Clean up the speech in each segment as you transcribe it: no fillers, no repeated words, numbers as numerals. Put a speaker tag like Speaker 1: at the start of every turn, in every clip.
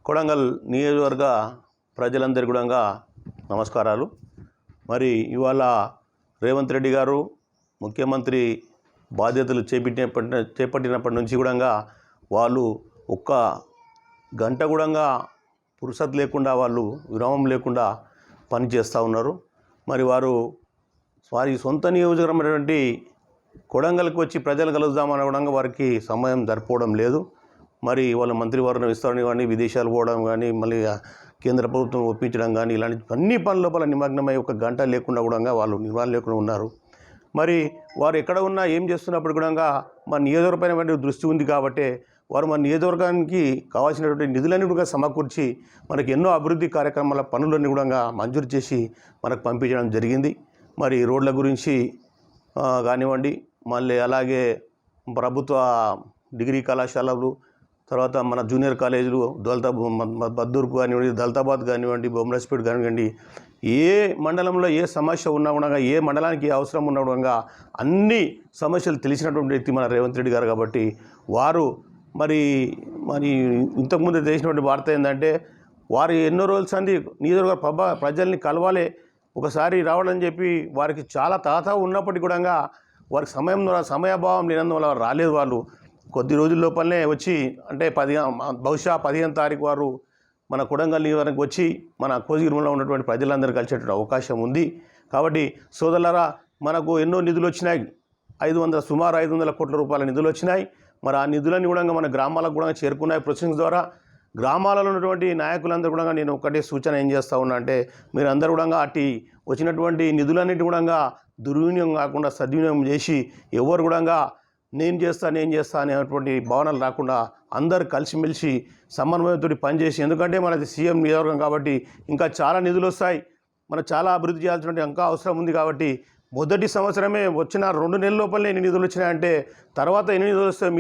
Speaker 1: కొడంగల్ నియోజకవర్గ ప్రజలందరికీ కూడా నమస్కారాలు. మరి ఇవాళ రేవంత్ రెడ్డి గారు ముఖ్యమంత్రి బాధ్యతలు చేపట్టినప్పటి నుంచి కూడా వాళ్ళు ఒక్క గంట కూడా పురుసత్ లేకుండా వాళ్ళు విరామం లేకుండా పనిచేస్తూ ఉన్నారు. మరి వారి సొంత నియోజకవర్గమైనటువంటి కొడంగల్కి వచ్చి ప్రజలు కలుద్దామని కూడా వారికి సమయం సరిపోవడం లేదు. మరి వాళ్ళ మంత్రివర్గ విస్తరణ కానీ, విదేశాలు పోవడం కానీ, మళ్ళీ కేంద్ర ప్రభుత్వం ఒప్పించడం కానీ, ఇలాంటి అన్ని పనుల లోపల నిమగ్నమై ఒక గంట లేకుండా కూడా వాళ్ళు నిర్వహణ లేకుండా ఉన్నారు. మరి వారు ఎక్కడ ఉన్నా ఏం చేస్తున్నప్పుడు కూడా మన నియోజకవర్గమైన దృష్టి ఉంది కాబట్టి వారు మన నియోజకవర్గానికి కావాల్సినటువంటి నిధులన్నీ కూడా సమకూర్చి మనకి ఎన్నో అభివృద్ధి కార్యక్రమాల పనులన్నీ కూడా మంజూరు చేసి మనకు పంపించడం జరిగింది. మరి రోడ్ల గురించి కానివ్వండి, మళ్ళీ అలాగే ప్రభుత్వ డిగ్రీ కళాశాలలు, తర్వాత మన జూనియర్ కాలేజీలు బద్దూర్కు కానివ్వండి, దళితాబాద్ కానివ్వండి, బొమ్మలస్పేట్ కానివ్వండి, ఏ మండలంలో ఏ సమస్య ఉన్నా కూడా, ఏ మండలానికి ఏ అవసరం ఉన్నా కూడా అన్ని సమస్యలు తెలిసినటువంటి వ్యక్తి మన రేవంత్ రెడ్డి గారు. కాబట్టి వారు మరి ఇంతకుముందు చేసినటువంటి వార్త ఏంటంటే వారు ఎన్నో రోజులు సంది నియోజకవర్గ ప్రజల్ని కలవాలి, ఒకసారి రావాలని చెప్పి వారికి చాలా తాత ఉన్నప్పటికీ కూడా వారికి సమయాభావం లేనందువల్ల రాలేదు. వాళ్ళు కొద్ది రోజుల లోపలనే వచ్చి, అంటే బహుశా 15వ తారీఖు వారు మన కొడంగల్ నియోజకవర్గానికి వచ్చి మన కోజిగిరిలో ఉన్నటువంటి ప్రజలందరూ కలిసేటువంటి అవకాశం ఉంది. కాబట్టి సోదరులారా, మనకు ఎన్నో నిధులు వచ్చినాయి, సుమారు 500 కోట్ల రూపాయల నిధులు వచ్చినాయి. మరి ఆ నిధులన్నీ కూడా మన గ్రామాలకు కూడా చేరుకున్నాయి ప్రొసెసింగ్స్ ద్వారా. గ్రామాలలో ఉన్నటువంటి నాయకులందరూ కూడా నేను ఒకటే సూచన ఏం చేస్తూ ఉన్నా అంటే, మీరు అందరూ కూడా అట్టి వచ్చినటువంటి నిధులన్నిటి కూడా దుర్వినియోగం కాకుండా సద్వినియోగం చేసి, ఎవరు కూడా నేను చేస్తా అనేటువంటి భావనలు రాకుండా అందరు కలిసిమెలిసి సమన్వయంతో పనిచేసి, ఎందుకంటే మనది సీఎం నియోజకవర్గం కాబట్టి ఇంకా చాలా నిధులు వస్తాయి, మనం చాలా అభివృద్ధి చేయాల్సినటువంటి ఇంకా అవసరం ఉంది. కాబట్టి మొదటి సంవత్సరమే వచ్చిన 2 నెలల లోపలనే ఎన్ని నిధులు వచ్చినాయంటే తర్వాత ఎన్ని నిధులు వస్తాయో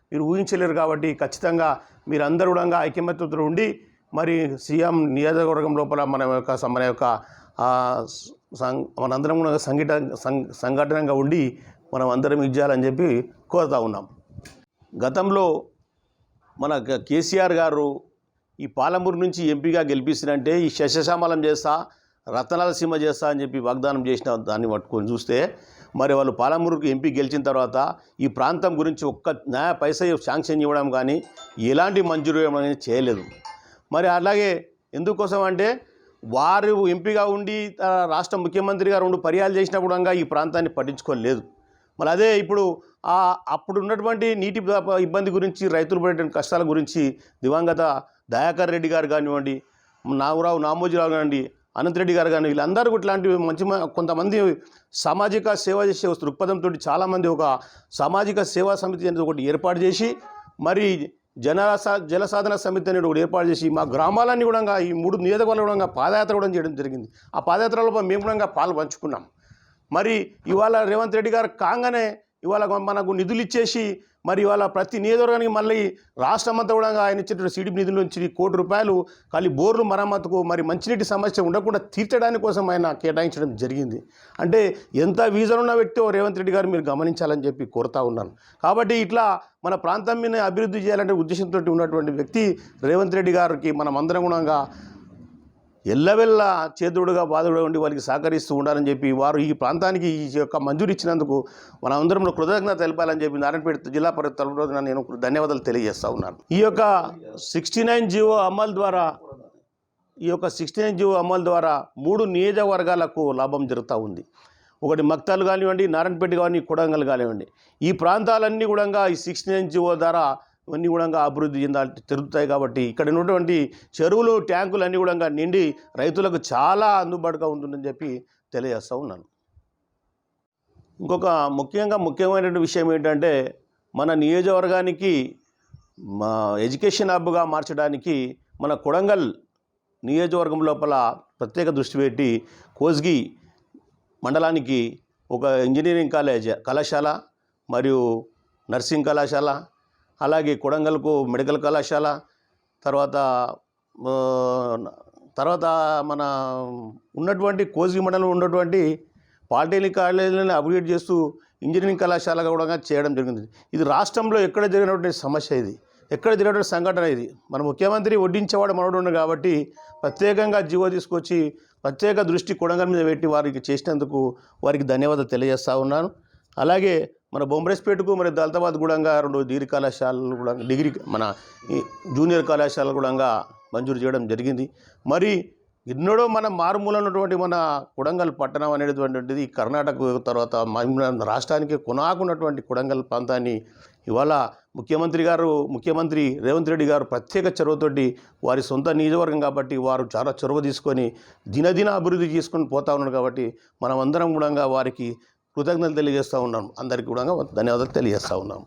Speaker 1: మీరు ఊహించలేరు. కాబట్టి ఖచ్చితంగా మీరందరూ కూడా ఐకమత్యంతో ఉండి మరి సీఎం నియోజకవర్గం లోపల మనందరం కూడా సంఘటనగా ఉండి మనం అందరం ఇచ్చేయాలని చెప్పి కోరుతూ ఉన్నాం. గతంలో మన కేసీఆర్ గారు ఈ పాలమూరు నుంచి ఎంపీగా గెలిపిస్తారంటే ఈ శశశామలం చేస్తా, రతనాల సీమ చేస్తా అని చెప్పి వాగ్దానం చేసిన దాన్ని పట్టుకొని చూస్తే, మరి వాళ్ళు పాలమూరుకి ఎంపీ గెలిచిన తర్వాత ఈ ప్రాంతం గురించి ఒక్క న్యాయ పైసా శాంక్షన్ ఇవ్వడం కానీ ఎలాంటి మంజూరు ఇవ్వడం అనేది చేయలేదు. మరి అలాగే ఎందుకోసం అంటే వారు ఎంపీగా ఉండి రాష్ట్ర ముఖ్యమంత్రి గారు 2 పర్యాలు చేసినా కూడా ఈ ప్రాంతాన్ని పట్టించుకోలేదు. మరి అదే ఇప్పుడు అప్పుడు ఉన్నటువంటి నీటి ఇబ్బంది గురించి, రైతులు పడేటువంటి కష్టాల గురించి దివంగత దయాకర్ రెడ్డి గారు కానివ్వండి, నామోజీరావు కానివ్వండి, అనంతరెడ్డి గారు కానీ, వీళ్ళందరూ ఇట్లాంటి కొంతమంది సామాజిక సేవ చేసే దృక్పథంతో చాలామంది ఒక సామాజిక సేవా సమితి అనేది ఒకటి ఏర్పాటు చేసి, మరి జలసాధన సమితి అనేది ఒకటి ఏర్పాటు చేసి మా గ్రామాలన్నీ కూడా ఈ 3 నియోజకవర్గాలు కూడా పాదయాత్ర కూడా చేయడం జరిగింది. ఆ పాదయాత్రలో మేము కూడా పాలు పంచుకున్నాం. మరి ఇవాళ రేవంత్ రెడ్డి గారు కాగానే ఇవాళ మనకు నిధులు ఇచ్చేసి, మరి ఇవాళ ప్రతి నియోజకవర్గానికి మళ్ళీ రాష్ట్రమంతా కూడా ఆయన ఇచ్చేటువంటి సిడిపి నిధుల నుంచి ₹1 కోటి ఖాళీ బోర్లు మరమ్మతుకు, మరి మంచినీటి సమస్య ఉండకుండా తీర్చడానికి కోసం ఆయన కేటాయించడం జరిగింది. అంటే ఎంత విజన్ ఉన్న వ్యక్తి రేవంత్ రెడ్డి గారు మీరు గమనించాలని చెప్పి కోరుతా ఉన్నాను. కాబట్టి ఇట్లా మన ప్రాంతం మీద అభివృద్ధి చేయాలంటే ఉద్దేశంతో ఉన్నటువంటి వ్యక్తి రేవంత్ రెడ్డి గారికి మనం అందరం కూడా ఎల్లవెల్ల చేతుడుగా బాధుడుగా ఉండి వారికి సహకరిస్తూ ఉండాలని చెప్పి, వారు ఈ ప్రాంతానికి ఈ యొక్క మంజూరు ఇచ్చినందుకు మనం అందరం కృతజ్ఞత తెలపాలని చెప్పి నారాయణపేట జిల్లా పరిషత్ తరఫున నేను ధన్యవాదాలు తెలియజేస్తూ ఉన్నాను. ఈ యొక్క 69 జీవో అమలు ద్వారా 3 నియోజకవర్గాలకు లాభం జరుగుతూ ఉంది. ఒకటి మక్తాలు కానివ్వండి, నారాయణపేట కానివ్వండి, కొడంగల్ కానివ్వండి, ఈ ప్రాంతాలన్నీ కూడా ఈ 69 జీవో ద్వారా ఇవన్నీ కూడా అభివృద్ధి జరుగుతాయి. కాబట్టి ఇక్కడ ఉన్నటువంటి చెరువులు, ట్యాంకులు అన్నీ కూడా నిండి రైతులకు చాలా అందుబాటుగా ఉంటుందని చెప్పి తెలియజేస్తూ ఉన్నాను. ఇంకొక ముఖ్యమైనటువంటి విషయం ఏంటంటే, మన నియోజకవర్గానికి ఎడ్యుకేషన్ హబ్గా మార్చడానికి మన కొడంగల్ నియోజకవర్గం లోపల ప్రత్యేక దృష్టి పెట్టి కోస్గి మండలానికి ఒక ఇంజనీరింగ్ కళాశాల మరియు నర్సింగ్ కళాశాల, అలాగే కొడంగల్కు మెడికల్ కళాశాల, తర్వాత మన ఉన్నటువంటి కోస్గి మండలంలో ఉన్నటువంటి పాలిటెక్నిక్ కాలేజీలను అప్గ్రేడ్ చేస్తూ ఇంజనీరింగ్ కళాశాలగా కూడా చేయడం జరిగింది. ఇది రాష్ట్రంలో ఎక్కడ జరిగినటువంటి సమస్య ఇది. ఎక్కడ తిరిగిన సంఘటన ఇది. మన ముఖ్యమంత్రి వడ్డించేవాడు మనోడు ఉన్నాడు కాబట్టి ప్రత్యేకంగా జీవో తీసుకొచ్చి ప్రత్యేక దృష్టి కొడంగల్ మీద పెట్టి వారికి చేసినందుకు వారికి ధన్యవాదాలు తెలియజేస్తూ ఉన్నాను. అలాగే మన బొంబరేస్పేటకు మరి దళితాబాద్ కూడా 2 డిగ్రీ కళాశాలలు కూడా మన ఈ జూనియర్ కళాశాలలు కూడా మంజూరు చేయడం జరిగింది. మరి ఎన్నడో మన మారుమూల ఉన్నటువంటి మన కొడంగల్ పట్టణం అనేటువంటిది కర్ణాటక తర్వాత మన రాష్ట్రానికి కొనాకున్నటువంటి కొడంగల్ ప్రాంతాన్ని ఇవాళ ముఖ్యమంత్రి రేవంత్ రెడ్డి గారు ప్రత్యేక చొరవతోటి వారి సొంత నియోజకవర్గం కాబట్టి వారు చాలా చొరవ తీసుకొని దినదిన అభివృద్ధి చేసుకొని పోతా ఉన్నారు కాబట్టి మనమందరం కూడా వారికి కృతజ్ఞతలు తెలియజేస్తూ ఉన్నాం. అందరికీ కూడా ధన్యవాదాలు తెలియజేస్తూ ఉన్నాం.